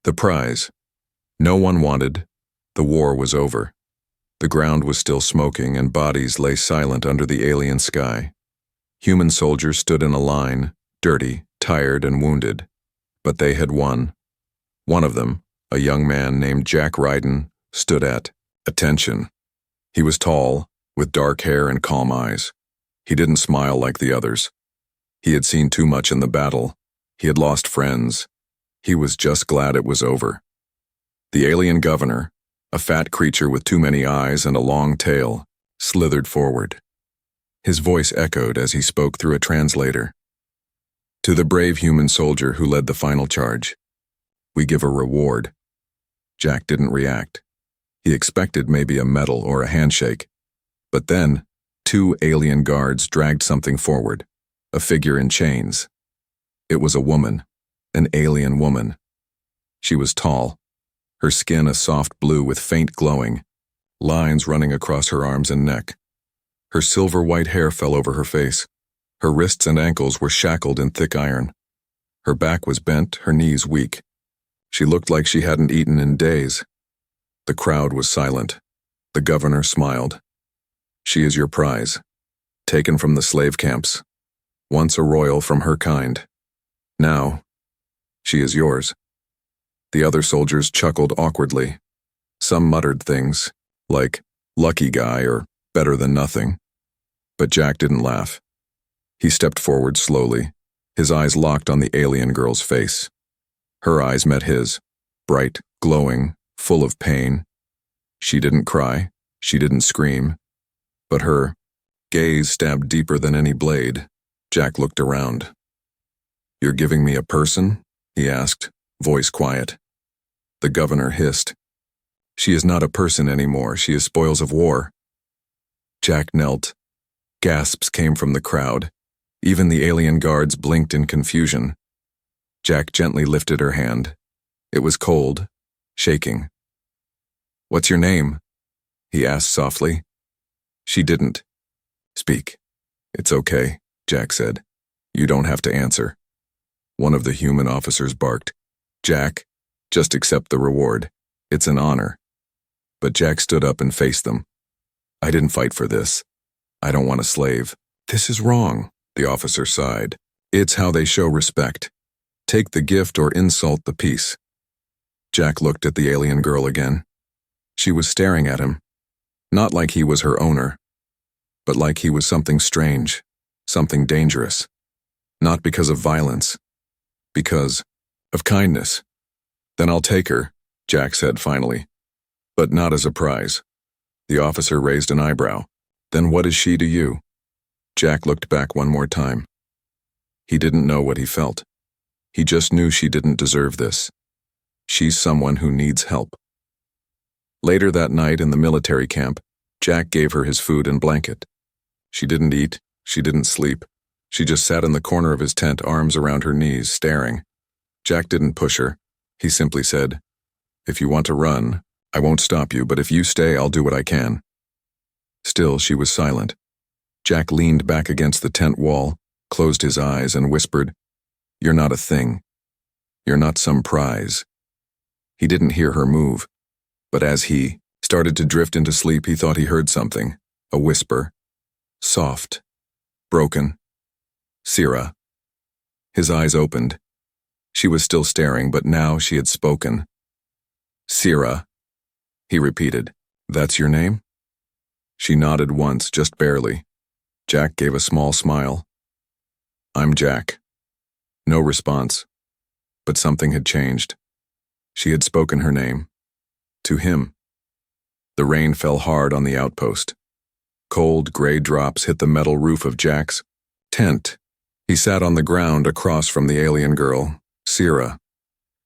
The prize. No one wanted. The war was over. The ground was still smoking and bodies lay silent under the alien sky. Human soldiers stood in a line, dirty, tired, and wounded. But they had won. One of them, a young man named Jack Ryden, stood at attention. He was tall, with dark hair and calm eyes. He didn't smile like the others. He had seen too much in the battle. He had lost friends. He was just glad it was over. The alien governor, a fat creature with too many eyes and a long tail, slithered forward. His voice echoed as he spoke through a translator. To the brave human soldier who led the final charge, we give a reward. Jack didn't react. He expected maybe a medal or a handshake. But then, two alien guards dragged something forward, a figure in chains. It was a woman, an alien woman. She was tall, her skin a soft blue with faint glowing, lines running across her arms and neck. Her silver white hair fell over her face. Her wrists and ankles were shackled in thick iron. Her back was bent, her knees weak. She looked like she hadn't eaten in days. The crowd was silent. The governor smiled. She is your prize, taken from the slave camps, once a royal from her kind. Now, she is yours. The other soldiers chuckled awkwardly. Some muttered things, like, lucky guy or better than nothing. But Jack didn't laugh. He stepped forward slowly, his eyes locked on the alien girl's face. Her eyes met his, bright, glowing, full of pain. She didn't cry, she didn't scream, but her gaze stabbed deeper than any blade. Jack looked around. You're giving me a person? He asked, voice quiet. The governor hissed. She is not a person anymore, she is spoils of war. Jack knelt. Gasps came from the crowd. Even the alien guards blinked in confusion. Jack gently lifted her hand. It was cold, shaking. What's your name? He asked softly. She didn't. Speak. It's okay, Jack said. You don't have to answer. One of the human officers barked. Jack, just accept the reward. It's an honor. But Jack stood up and faced them. I didn't fight for this. I don't want a slave. This is wrong, the officer sighed. It's how they show respect. Take the gift or insult the peace. Jack looked at the alien girl again. She was staring at him, not like he was her owner, but like he was something strange, something dangerous. Not because of violence, because of kindness. Then I'll take her, Jack said finally, but not as a prize. The officer raised an eyebrow. Then what is she to you? Jack looked back one more time. He didn't know what he felt. He just knew she didn't deserve this. She's someone who needs help. Later that night in the military camp, Jack gave her his food and blanket. She didn't eat, she didn't sleep. She just sat in the corner of his tent, arms around her knees, staring. Jack didn't push her. He simply said, if you want to run, I won't stop you, but if you stay, I'll do what I can. Still, she was silent. Jack leaned back against the tent wall, closed his eyes, and whispered, You're not a thing. You're not some prize. He didn't hear her move, but as he started to drift into sleep, he thought he heard something, a whisper, soft, broken. Sira. His eyes opened. She was still staring, but now she had spoken. Sira, he repeated. That's your name? She nodded once, just barely. Jack gave a small smile. I'm Jack. No response. But something had changed. She had spoken her name. To him. The rain fell hard on the outpost. Cold, gray drops hit the metal roof of Jack's tent. He sat on the ground across from the alien girl, Sira.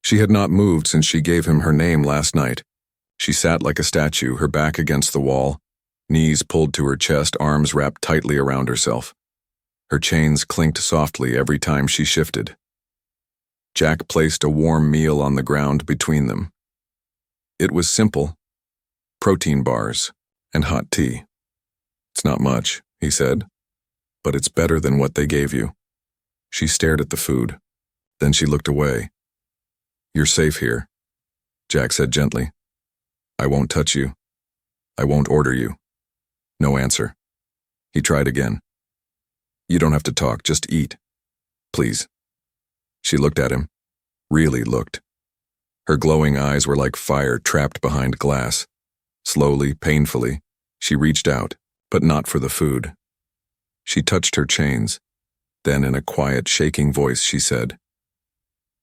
She had not moved since she gave him her name last night. She sat like a statue, her back against the wall, knees pulled to her chest, arms wrapped tightly around herself. Her chains clinked softly every time she shifted. Jack placed a warm meal on the ground between them. It was simple. Protein bars and hot tea. It's not much, he said, but it's better than what they gave you. She stared at the food. Then she looked away. You're safe here, Jack said gently. I won't touch you. I won't order you. No answer. He tried again. You don't have to talk, just eat. Please. She looked at him. Really looked. Her glowing eyes were like fire trapped behind glass. Slowly, painfully, she reached out, but not for the food. She touched her chains. Then in a quiet, shaking voice, she said,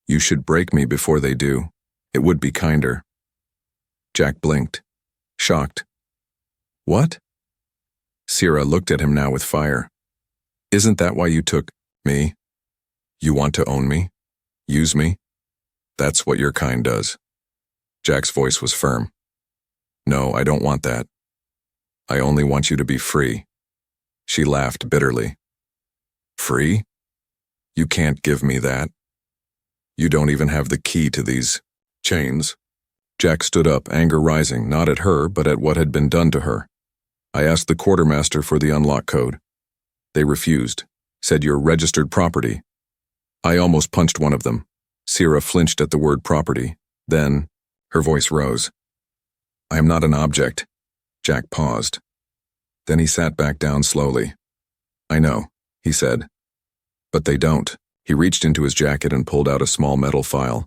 You should break me before they do. It would be kinder. Jack blinked, shocked. What? Sierra looked at him now with fire. Isn't that why you took me? You want to own me? Use me? That's what your kind does. Jack's voice was firm. No, I don't want that. I only want you to be free. She laughed bitterly. Free? You can't give me that. You don't even have the key to these chains. Jack stood up, anger rising, not at her, but at what had been done to her. I asked the quartermaster for the unlock code. They refused, said you're registered property. I almost punched one of them. Sierra flinched at the word property. Then, her voice rose. I am not an object. Jack paused. Then he sat back down slowly. I know, he said. But they don't. He reached into his jacket and pulled out a small metal file.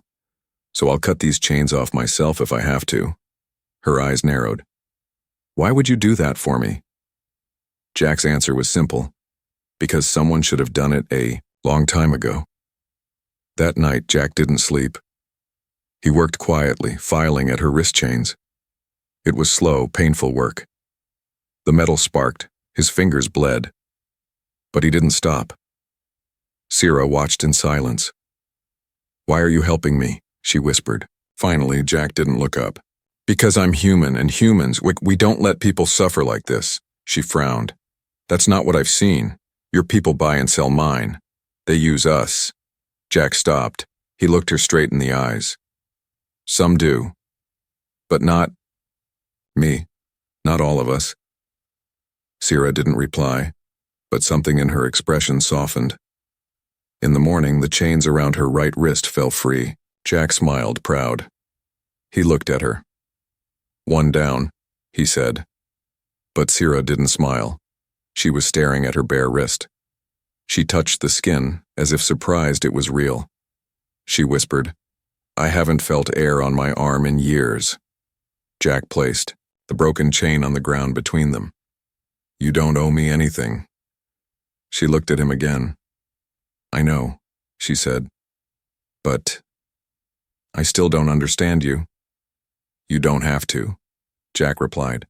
So I'll cut these chains off myself if I have to. Her eyes narrowed. Why would you do that for me? Jack's answer was simple. Because someone should have done it a long time ago. That night, Jack didn't sleep. He worked quietly, filing at her wrist chains. It was slow, painful work. The metal sparked, his fingers bled. But he didn't stop. Sierra watched in silence. Why are you helping me? She whispered. Finally, Jack didn't look up. Because I'm human, and humans, we don't let people suffer like this. She frowned. That's not what I've seen. Your people buy and sell mine. They use us. Jack stopped. He looked her straight in the eyes. Some do. But not me. Not all of us. Sierra didn't reply, but something in her expression softened. In the morning, the chains around her right wrist fell free. Jack smiled, proud. He looked at her. One down, he said. But Sierra didn't smile. She was staring at her bare wrist. She touched the skin, as if surprised it was real. She whispered, I haven't felt air on my arm in years. Jack placed the broken chain on the ground between them. You don't owe me anything. She looked at him again. I know, she said. But I still don't understand you. You don't have to, Jack replied.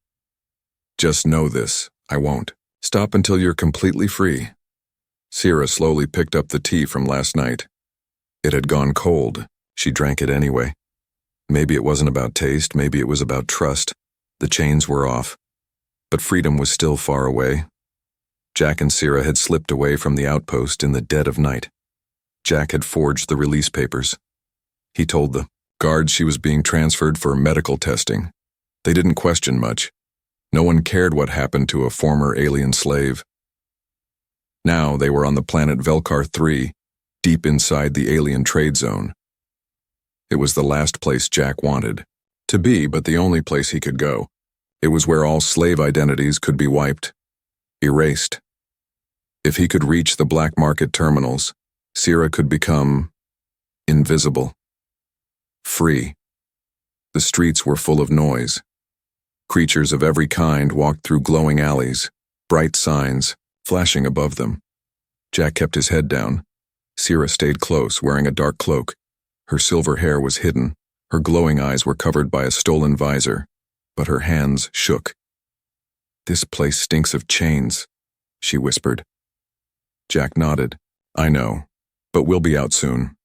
Just know this, I won't. Stop until you're completely free. Sierra slowly picked up the tea from last night. It had gone cold. She drank it anyway. Maybe it wasn't about taste, maybe it was about trust. The chains were off. But freedom was still far away. Jack and Sierra had slipped away from the outpost in the dead of night. Jack had forged the release papers. He told the guards she was being transferred for medical testing. They didn't question much. No one cared what happened to a former alien slave. Now they were on the planet Velkar 3, deep inside the alien trade zone. It was the last place Jack wanted to be, but the only place he could go. It was where all slave identities could be wiped, erased. If he could reach the black market terminals, Sierra could become invisible, free. The streets were full of noise. Creatures of every kind walked through glowing alleys, bright signs flashing above them. Jack kept his head down. Sierra stayed close, wearing a dark cloak. Her silver hair was hidden. Her glowing eyes were covered by a stolen visor, but her hands shook. This place stinks of chains, she whispered. Jack nodded. I know, but we'll be out soon.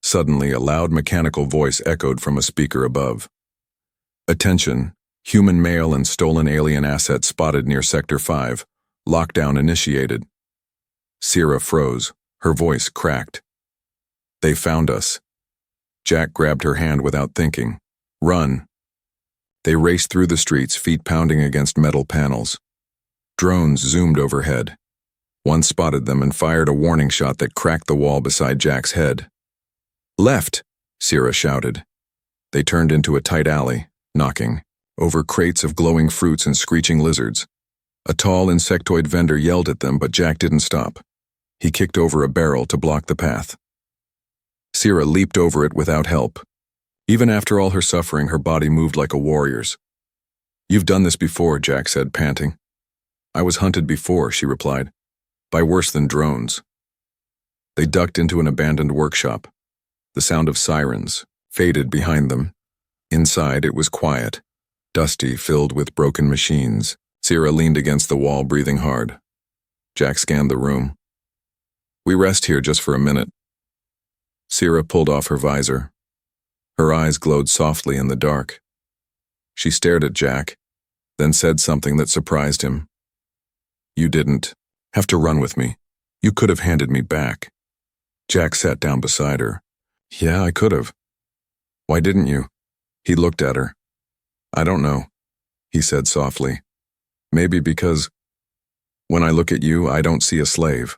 Suddenly, a loud mechanical voice echoed from a speaker above. Attention, human male and stolen alien assets spotted near Sector 5. Lockdown initiated. Sierra froze. Her voice cracked. They found us. Jack grabbed her hand without thinking. Run. They raced through the streets, feet pounding against metal panels. Drones zoomed overhead. One spotted them and fired a warning shot that cracked the wall beside Jack's head. Left, Sierra shouted. They turned into a tight alley, knocking, over crates of glowing fruits and screeching lizards. A tall insectoid vendor yelled at them, but Jack didn't stop. He kicked over a barrel to block the path. Sierra leaped over it without help. Even after all her suffering, her body moved like a warrior's. "You've done this before," Jack said, panting. "I was hunted before," she replied, "by worse than drones." They ducked into an abandoned workshop. The sound of sirens faded behind them. Inside, it was quiet, dusty, filled with broken machines. Sierra leaned against the wall, breathing hard. Jack scanned the room. "We rest here just for a minute." Sierra pulled off her visor. Her eyes glowed softly in the dark. She stared at Jack, then said something that surprised him. "You didn't have to run with me. You could have handed me back." Jack sat down beside her. "Yeah, I could have." "Why didn't you?" He looked at her. "I don't know," he said softly. "Maybe because when I look at you, I don't see a slave.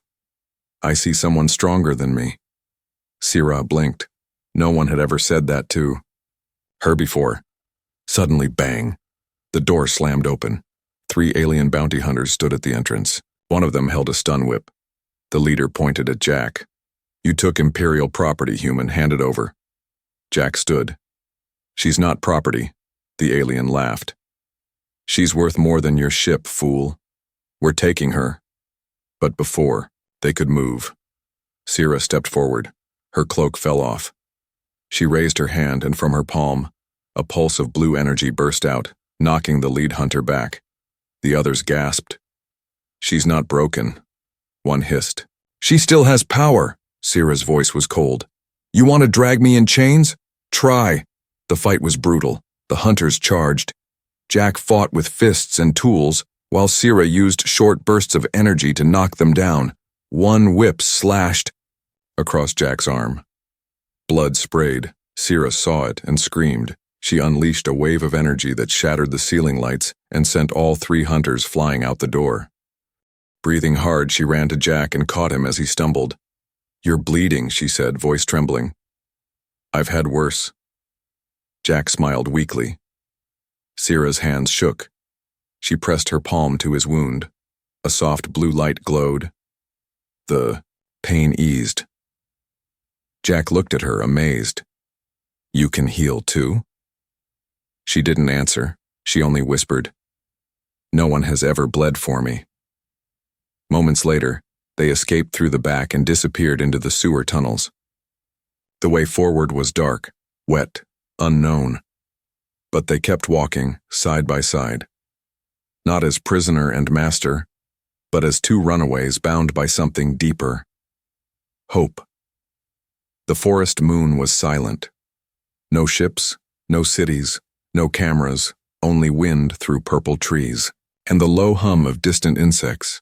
I see someone stronger than me." Sierra blinked. No one had ever said that to her before. Suddenly, bang! The door slammed open. 3 alien bounty hunters stood at the entrance. One of them held a stun whip. The leader pointed at Jack. "You took Imperial property, human. Hand it over." Jack stood. "She's not property," the alien laughed. "She's worth more than your ship, fool. We're taking her." But before they could move, Sierra stepped forward. Her cloak fell off. She raised her hand, and from her palm, a pulse of blue energy burst out, knocking the lead hunter back. The others gasped. "She's not broken," one hissed. "She still has power." Sierra's voice was cold. "You want to drag me in chains? Try." The fight was brutal. The hunters charged. Jack fought with fists and tools, while Sierra used short bursts of energy to knock them down. One whip slashed across Jack's arm. Blood sprayed. Sierra saw it and screamed. She unleashed a wave of energy that shattered the ceiling lights and sent all 3 hunters flying out the door. Breathing hard, she ran to Jack and caught him as he stumbled. "You're bleeding," she said, voice trembling. "I've had worse." Jack smiled weakly. Sierra's hands shook. She pressed her palm to his wound. A soft blue light glowed. The pain eased. Jack looked at her, amazed. "You can heal too?" She didn't answer. She only whispered, "No one has ever bled for me." Moments later, they escaped through the back and disappeared into the sewer tunnels. The way forward was dark, wet, unknown. But they kept walking, side by side. Not as prisoner and master, but as 2 runaways bound by something deeper. Hope. The forest moon was silent. No ships, no cities, no cameras, only wind through purple trees, and the low hum of distant insects.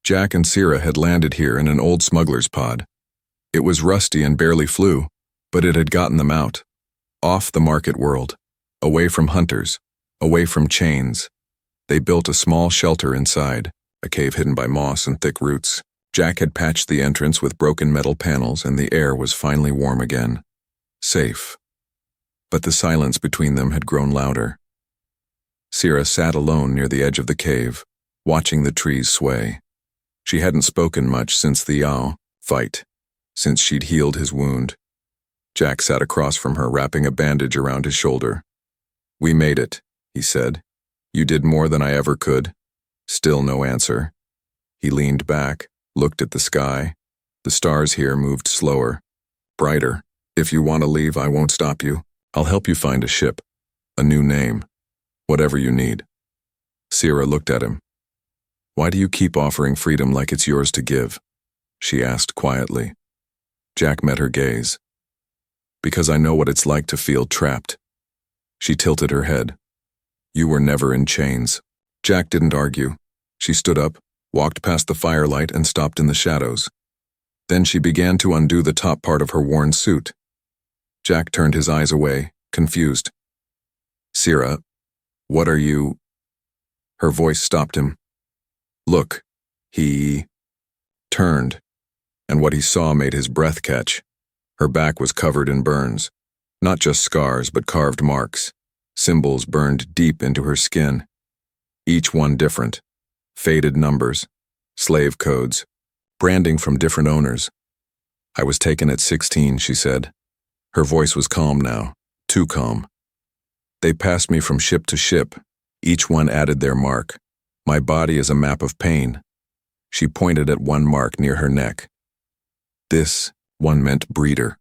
Jack and Sierra had landed here in an old smuggler's pod. It was rusty and barely flew, but it had gotten them out, off the market world, away from hunters, away from chains. They built a small shelter inside, a cave hidden by moss and thick roots. Jack had patched the entrance with broken metal panels, and the air was finally warm again. Safe. But the silence between them had grown louder. Sierra sat alone near the edge of the cave, watching the trees sway. She hadn't spoken much since the Yao fight, since she'd healed his wound. Jack sat across from her, wrapping a bandage around his shoulder. "We made it," he said. "You did more than I ever could." Still no answer. He leaned back, looked at the sky. The stars here moved slower, brighter. "If you want to leave, I won't stop you. I'll help you find a ship, a new name, whatever you need." Sierra looked at him. "Why do you keep offering freedom like it's yours to give?" she asked quietly. Jack met her gaze. "Because I know what it's like to feel trapped." She tilted her head. "You were never in chains." Jack didn't argue. She stood up, walked past the firelight, and stopped in the shadows. Then she began to undo the top part of her worn suit. Jack turned his eyes away, confused. "Sierra, what are you—" Her voice stopped him. "Look." He turned, and what he saw made his breath catch. Her back was covered in burns. Not just scars, but carved marks, symbols burned deep into her skin. Each one different. Faded numbers, slave codes, branding from different owners. I was taken at 16, she said. Her voice was calm now, too calm. They passed me from ship to ship. Each one added their mark. My body is a map of pain. She pointed at one mark near her neck. This one meant breeder.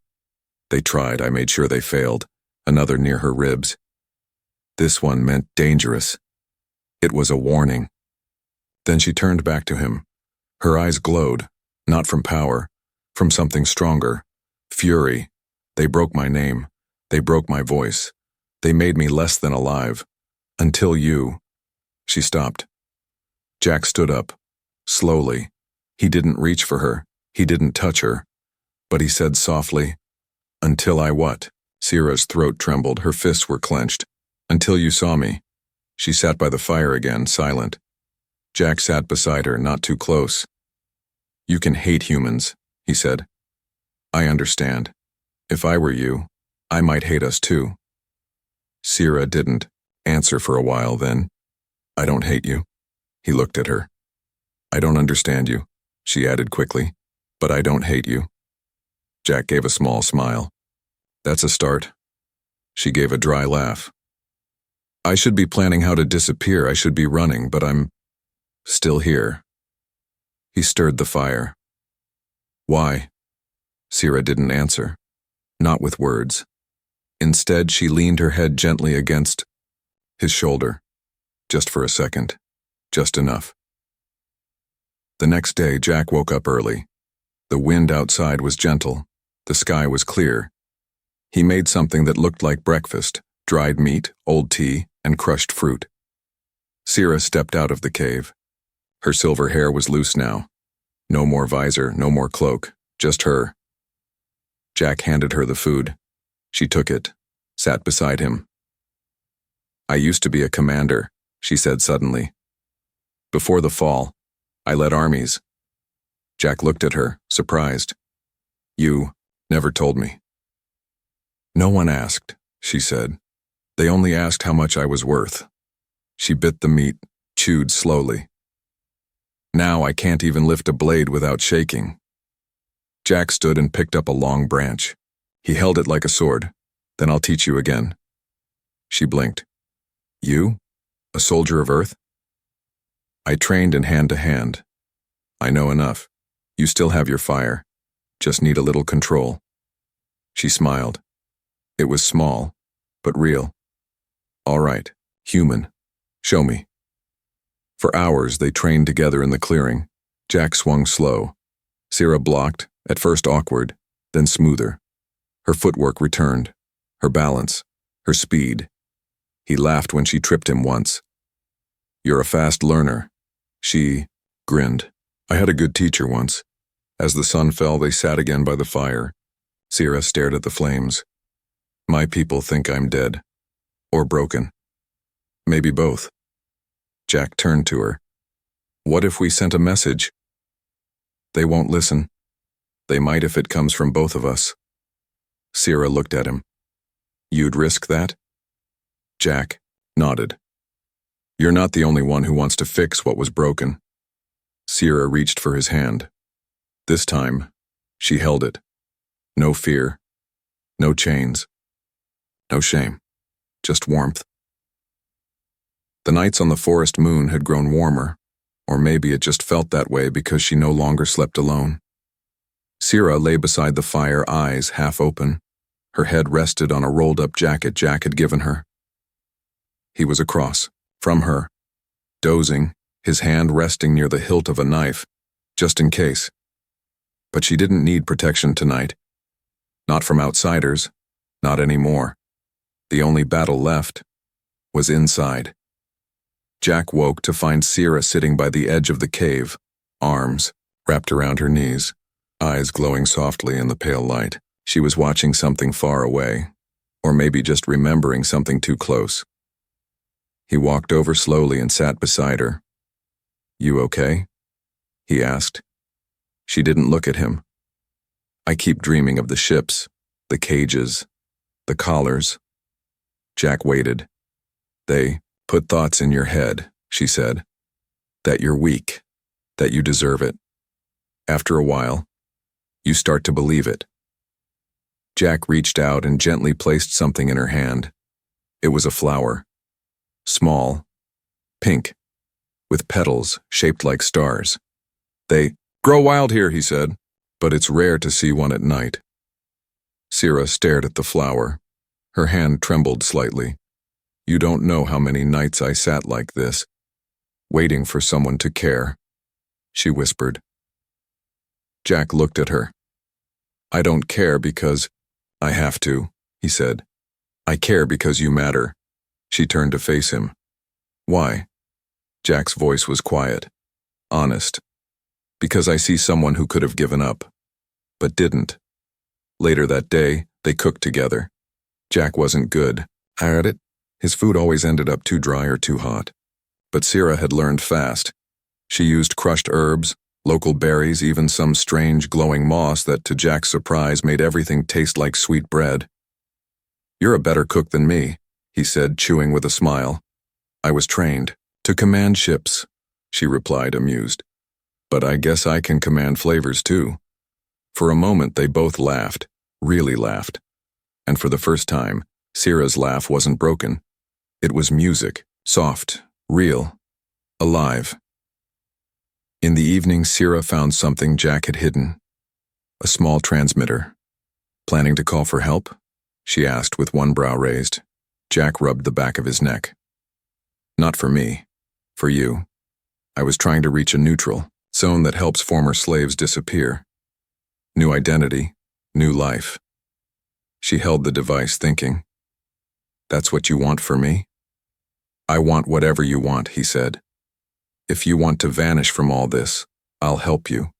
They tried, I made sure they failed. Another near her ribs. This one meant dangerous. It was a warning. Then she turned back to him. Her eyes glowed, not from power, from something stronger. Fury. They broke my name. They broke my voice. They made me less than alive. Until you. She stopped. Jack stood up. Slowly. He didn't reach for her. He didn't touch her. But he said softly, "Until I what?" Sierra's throat trembled. Her fists were clenched. "Until you saw me." She sat by the fire again, silent. Jack sat beside her, not too close. "You can hate humans," he said. "I understand. If I were you, I might hate us too." Sierra didn't answer for a while, then, "I don't hate you." He looked at her. "I don't understand you," she added quickly, "but I don't hate you." Jack gave a small smile. "That's a start." She gave a dry laugh. "I should be planning how to disappear. I should be running, but I'm still here." He stirred the fire. "Why?" Sierra didn't answer. Not with words. Instead, she leaned her head gently against his shoulder. Just for a second. Just enough. The next day, Jack woke up early. The wind outside was gentle. The sky was clear. He made something that looked like breakfast: dried meat, old tea, and crushed fruit. Sierra stepped out of the cave. Her silver hair was loose now. No more visor, no more cloak, just her. Jack handed her the food. She took it, sat beside him. "I used to be a commander," she said suddenly. "Before the fall, I led armies." Jack looked at her, surprised. "You never told me." "No one asked," she said. "They only asked how much I was worth." She bit the meat, chewed slowly. "Now I can't even lift a blade without shaking." Jack stood and picked up a long branch. He held it like a sword. "Then I'll teach you again." She blinked. "You? A soldier of Earth?" "I trained in hand to hand. I know enough. You still have your fire. Just need a little control." She smiled. It was small, but real. "All right, human. Show me." For hours they trained together in the clearing. Jack swung slow. Sierra blocked, at first awkward, then smoother. Her footwork returned, her balance, her speed. He laughed when she tripped him once. "You're a fast learner." She grinned. "I had a good teacher once." As the sun fell, they sat again by the fire. Sierra stared at the flames. "My people think I'm dead. Or broken. Maybe both." Jack turned to her. "What if we sent a message?" "They won't listen. They might if it comes from both of us." Sierra looked at him. "You'd risk that?" Jack nodded. "You're not the only one who wants to fix what was broken." Sierra reached for his hand. This time, she held it. No fear. No chains. No shame. Just warmth. The nights on the forest moon had grown warmer, or maybe it just felt that way because she no longer slept alone. Sierra lay beside the fire, eyes half open. Her head rested on a rolled-up jacket Jack had given her. He was across, from her, dozing, his hand resting near the hilt of a knife, just in case. But she didn't need protection tonight. Not from outsiders, not anymore. The only battle left was inside. Jack woke to find Sierra sitting by the edge of the cave, arms wrapped around her knees, eyes glowing softly in the pale light. She was watching something far away, or maybe just remembering something too close. He walked over slowly and sat beside her. "You okay?" he asked. She didn't look at him. "I keep dreaming of the ships, the cages, The collars. Jack waited. They put thoughts in your head, she said. That you're weak, that you deserve it. After a while, you start to believe it. Jack reached out and gently placed something in her hand. It was a flower. Small, pink, with petals shaped like stars. They grow wild here, he said, but it's rare to see one at night. Sira stared at the flower. Her hand trembled slightly. You don't know how many nights I sat like this, waiting for someone to care, she whispered. Jack looked at her. I don't care because I have to, he said. I care because you matter. She turned to face him. Why? Jack's voice was quiet, honest. Because I see someone who could have given up, but didn't. Later that day, they cooked together. Jack wasn't good at it. His food always ended up too dry or too hot. But Sira had learned fast. She used crushed herbs, local berries, even some strange glowing moss that, to Jack's surprise, made everything taste like sweet bread. You're a better cook than me, he said, chewing with a smile. I was trained to command ships, she replied, amused. But I guess I can command flavors too. For a moment they both laughed, really laughed. And for the first time, Sira's laugh wasn't broken. It was music, soft, real, alive. In the evening, Sira found something Jack had hidden. A small transmitter. Planning to call for help? She asked with one brow raised. Jack rubbed the back of his neck. Not for me. For you. I was trying to reach a neutral zone that helps former slaves disappear. New identity, new life. She held the device, thinking. That's what you want for me? I want whatever you want, he said. If you want to vanish from all this, I'll help you.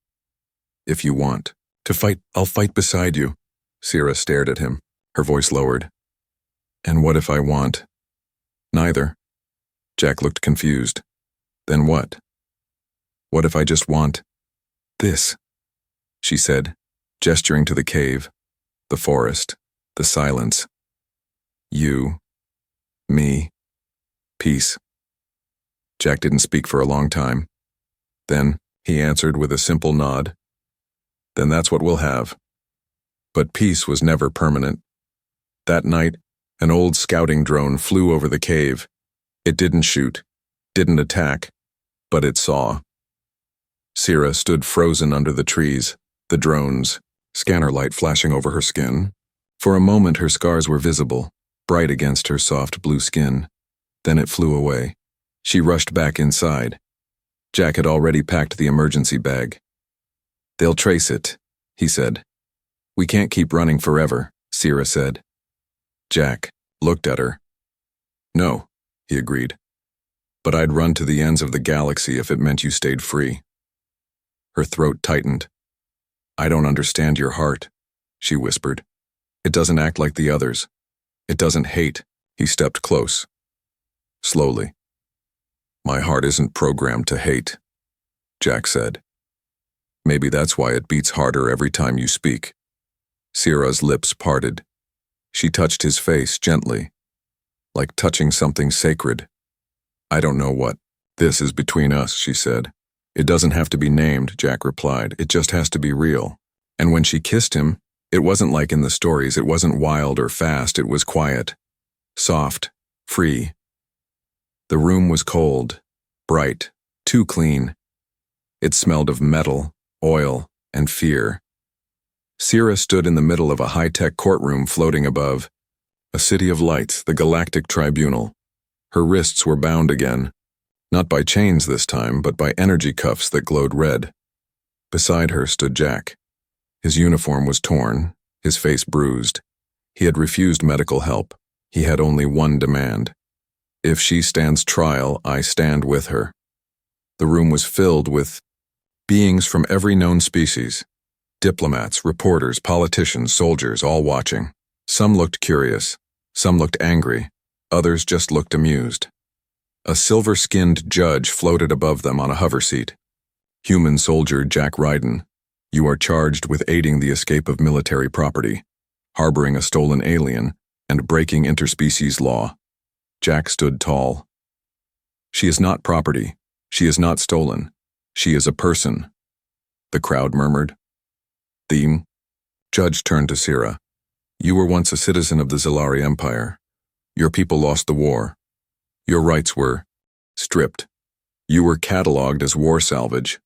If you want to fight, I'll fight beside you. Sira stared at him, her voice lowered. And what if I want? Neither. Jack looked confused. Then what? What if I just want this? She said, gesturing to the cave, the forest, the silence. You, me, peace. Jack didn't speak for a long time. Then he answered with a simple nod. Then that's what we'll have. But peace was never permanent. That night, an old scouting drone flew over the cave. It didn't shoot, didn't attack, but it saw. Sira stood frozen under the trees, the drone's scanner light flashing over her skin. For a moment her scars were visible, bright against her soft blue skin. Then it flew away. She rushed back inside. Jack had already packed the emergency bag. They'll trace it, he said. We can't keep running forever, Sira said. Jack looked at her. No, he agreed. But I'd run to the ends of the galaxy if it meant you stayed free. Her throat tightened. I don't understand your heart, she whispered. It doesn't act like the others. It doesn't hate. He stepped close. Slowly. My heart isn't programmed to hate, Jack said. Maybe that's why it beats harder every time you speak. Sira's lips parted. She touched his face gently, like touching something sacred. I don't know what this is between us, she said. It doesn't have to be named, Jack replied. It just has to be real. And when she kissed him, it wasn't like in the stories. It wasn't wild or fast. It was quiet, soft, free. The room was cold, bright, too clean. It smelled of metal, oil, and fear. Sira stood in the middle of a high-tech courtroom floating above. A city of lights, the galactic tribunal. Her wrists were bound again. Not by chains this time, but by energy cuffs that glowed red. Beside her stood Jack. His uniform was torn, his face bruised. He had refused medical help. He had only one demand. If she stands trial, I stand with her. The room was filled with beings from every known species. Diplomats, reporters, politicians, soldiers, all watching. Some looked curious. Some looked angry. Others just looked amused. A silver-skinned judge floated above them on a hover seat. Human soldier Jack Ryden, you are charged with aiding the escape of military property, harboring a stolen alien, and breaking interspecies law. Jack stood tall. She is not property. She is not stolen. She is a person. The crowd murmured. Theme. Judge turned to Sira. You were once a citizen of the Zalari Empire. Your people lost the war. Your rights were stripped. You were catalogued as war salvage.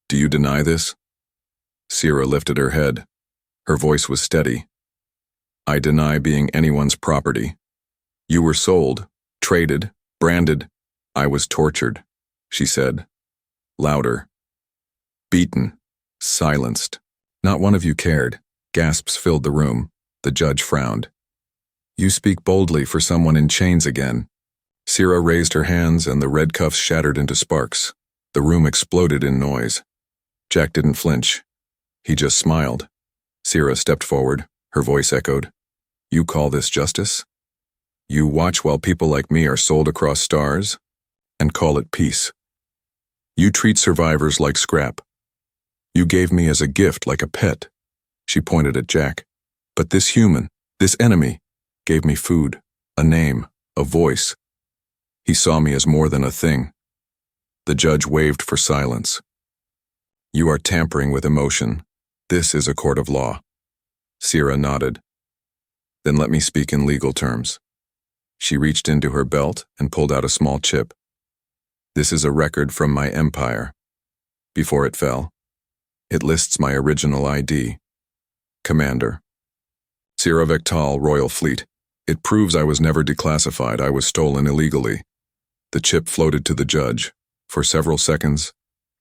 Do you deny this? Sira lifted her head. Her voice was steady. I deny being anyone's property. You were sold, traded, branded. I was tortured, she said. Louder. Beaten. Silenced. Not one of you cared. Gasps filled the room. The judge frowned. You speak boldly for someone in chains again. Sira raised her hands and the red cuffs shattered into sparks. The room exploded in noise. Jack didn't flinch. He just smiled. Sira stepped forward. Her voice echoed. You call this justice? You watch while people like me are sold across stars and call it peace. You treat survivors like scrap. You gave me as a gift like a pet. She pointed at Jack. But this human, this enemy, gave me food, a name, a voice. He saw me as more than a thing. The judge waved for silence. You are tampering with emotion. This is a court of law. Sira nodded. Then let me speak in legal terms. She reached into her belt and pulled out a small chip. This is a record from my empire. Before it fell, it lists my original ID. Commander. Sira Vectal, Royal Fleet. It proves I was never declassified. I was stolen illegally. The chip floated to the judge. For several seconds,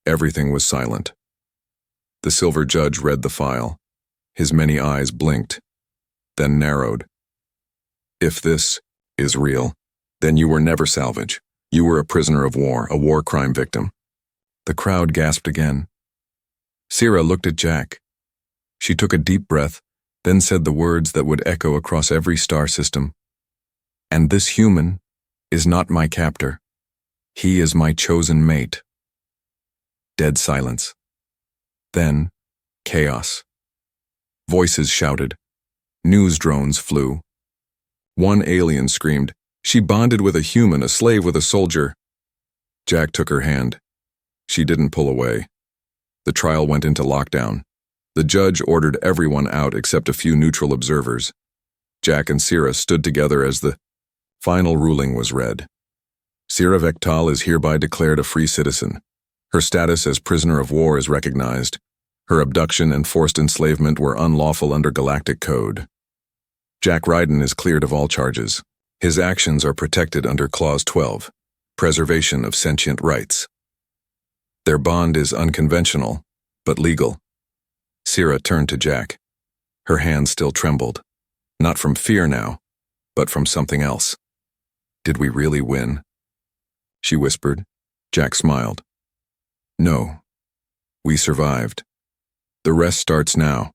everything was silent. The silver judge read the file. His many eyes blinked, then narrowed. If this is real, then you were never salvage. You were a prisoner of war, a war crime victim. The crowd gasped again. Sira looked at Jack. She took a deep breath, then said the words that would echo across every star system. And this human is not my captor. He is my chosen mate. Dead silence. Then, chaos. Voices shouted. News drones flew. One alien screamed, she bonded with a human, a slave with a soldier. Jack took her hand. She didn't pull away. The trial went into lockdown. The judge ordered everyone out except a few neutral observers. Jack and Sira stood together as the final ruling was read. Sira Vectal is hereby declared a free citizen. Her status as prisoner of war is recognized. Her abduction and forced enslavement were unlawful under galactic code. Jack Ryden is cleared of all charges. His actions are protected under Clause 12, preservation of sentient rights. Their bond is unconventional, but legal. Sira turned to Jack. Her hand still trembled. Not from fear now, but from something else. Did we really win? She whispered. Jack smiled. No. We survived. The rest starts now.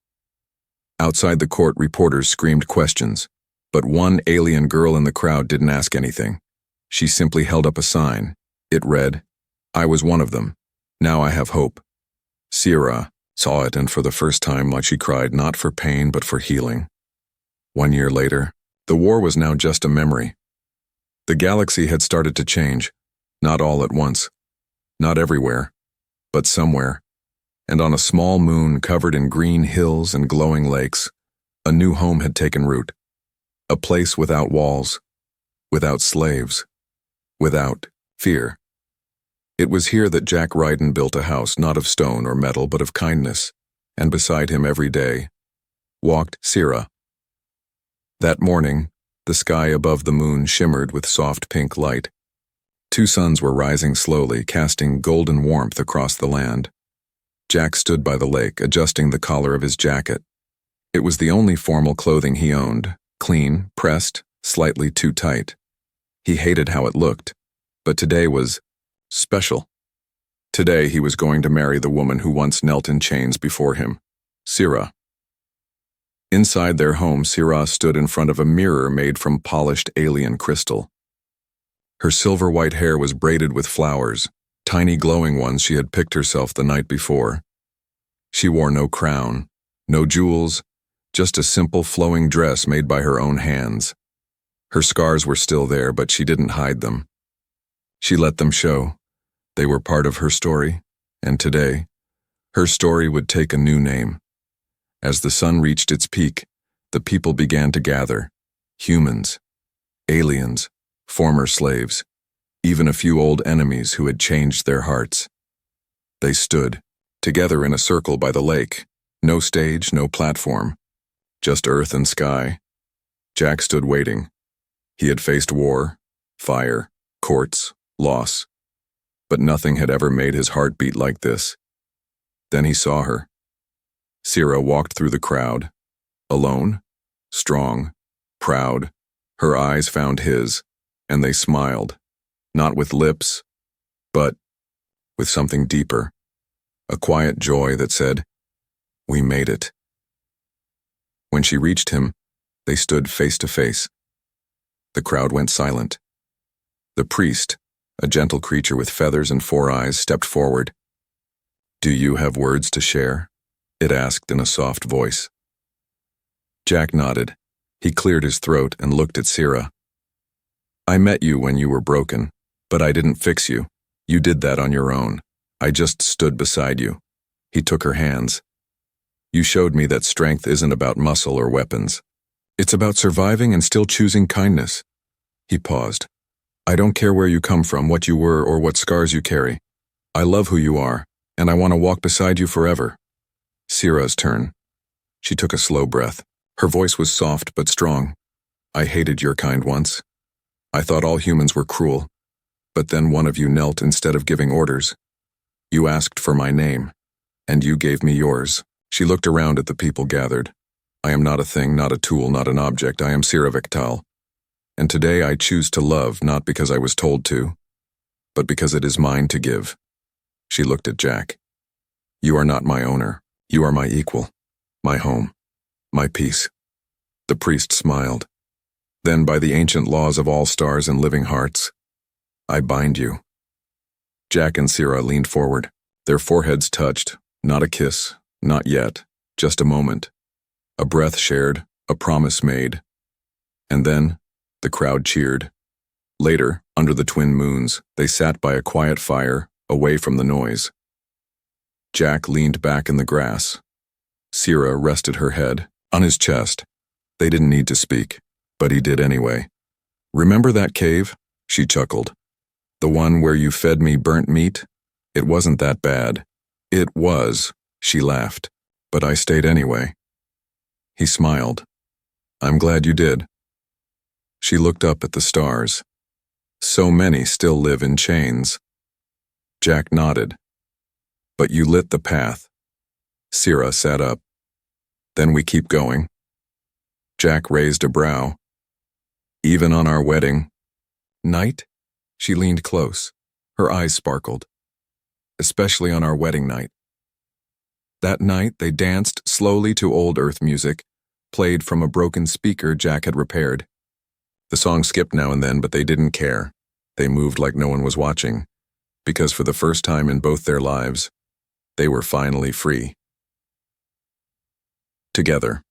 Outside the court, reporters screamed questions, but one alien girl in the crowd didn't ask anything. She simply held up a sign. It read, I was one of them. Now I have hope. Sira saw it, and for the first time, like she cried, not for pain, but for healing. 1 year later, the war was now just a memory. The galaxy had started to change, not all at once, not everywhere, but somewhere. And on a small moon covered in green hills and glowing lakes, a new home had taken root. A place without walls, without slaves, without fear. It was here that Jack Ryden built a house not of stone or metal but of kindness, and beside him every day walked Sira. That morning, the sky above the moon shimmered with soft pink light. 2 suns were rising slowly, casting golden warmth across the land. Jack stood by the lake, adjusting the collar of his jacket. It was the only formal clothing he owned, clean, pressed, slightly too tight. He hated how it looked, but today was special. Today he was going to marry the woman who once knelt in chains before him, Sira. Inside their home, Sira stood in front of a mirror made from polished alien crystal. Her silver-white hair was braided with flowers, tiny glowing ones she had picked herself the night before. She wore no crown, no jewels, just a simple flowing dress made by her own hands. Her scars were still there, but she didn't hide them. She let them show. They were part of her story, and today, her story would take a new name. As the sun reached its peak, the people began to gather. Humans, aliens, former slaves, even a few old enemies who had changed their hearts. They stood, together in a circle by the lake. No stage, no platform. Just earth and sky. Jack stood waiting. He had faced war, fire, courts, loss. But nothing had ever made his heart beat like this. Then he saw her. Sira walked through the crowd. Alone, strong, proud. Her eyes found his, and they smiled. Not with lips, but with something deeper. A quiet joy that said, "We made it." When she reached him, they stood face to face. The crowd went silent. The priest, a gentle creature with feathers and 4 eyes, stepped forward. "Do you have words to share?" it asked in a soft voice. Jack nodded. He cleared his throat and looked at Sira. "I met you when you were broken, but I didn't fix you. You did that on your own. I just stood beside you." He took her hands. "You showed me that strength isn't about muscle or weapons. It's about surviving and still choosing kindness." He paused. "I don't care where you come from, what you were, or what scars you carry. I love who you are, and I want to walk beside you forever." Sira's turn. She took a slow breath. Her voice was soft but strong. "I hated your kind once. I thought all humans were cruel. But then one of you knelt instead of giving orders. You asked for my name, and you gave me yours." She looked around at the people gathered. "I am not a thing, not a tool, not an object. I am Sira Victal. And today I choose to love, not because I was told to, but because it is mine to give." She looked at Jack. "You are not my owner. You are my equal, my home, my peace." The priest smiled. "Then by the ancient laws of all stars and living hearts, I bind you." Jack and Sira leaned forward. Their foreheads touched. Not a kiss, not yet, just a moment. A breath shared, a promise made. And then, the crowd cheered. Later, under the twin moons, they sat by a quiet fire, away from the noise. Jack leaned back in the grass. Sira rested her head on his chest. They didn't need to speak, but he did anyway. "Remember that cave?" she chuckled. "The one where you fed me burnt meat? It wasn't that bad." "It was," she laughed, "but I stayed anyway." He smiled. "I'm glad you did." She looked up at the stars. So many still live in chains. Jack nodded. "But you lit the path." Sira sat up. "Then we keep going." Jack raised a brow. "Even on our wedding night?" She leaned close. Her eyes sparkled. "Especially on our wedding night." That night, they danced slowly to old earth music, played from a broken speaker Jack had repaired. The song skipped now and then, but they didn't care. They moved like no one was watching, because for the first time in both their lives, they were finally free. Together.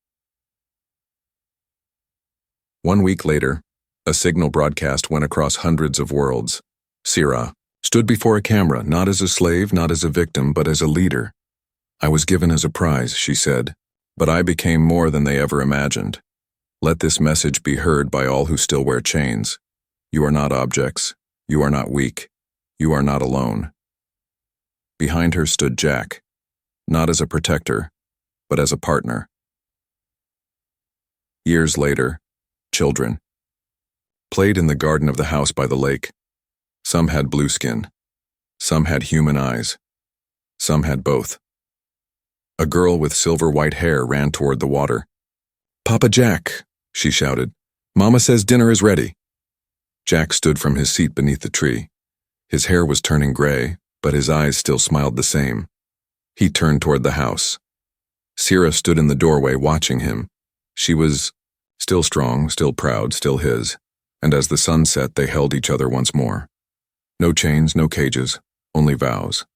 1 week later, a signal broadcast went across hundreds of worlds. Sira stood before a camera, not as a slave, not as a victim, but as a leader. "I was given as a prize," she said, "but I became more than they ever imagined. Let this message be heard by all who still wear chains. You are not objects. You are not weak. You are not alone." Behind her stood Jack, not as a protector, but as a partner. Years later, children played in the garden of the house by the lake. Some had blue skin. Some had human eyes. Some had both. A girl with silver-white hair ran toward the water. "Papa Jack," she shouted. "Mama says dinner is ready." Jack stood from his seat beneath the tree. His hair was turning gray, but his eyes still smiled the same. He turned toward the house. Sira stood in the doorway watching him. She was still strong, still proud, still his, and as the sun set, they held each other once more. No chains, no cages, only vows.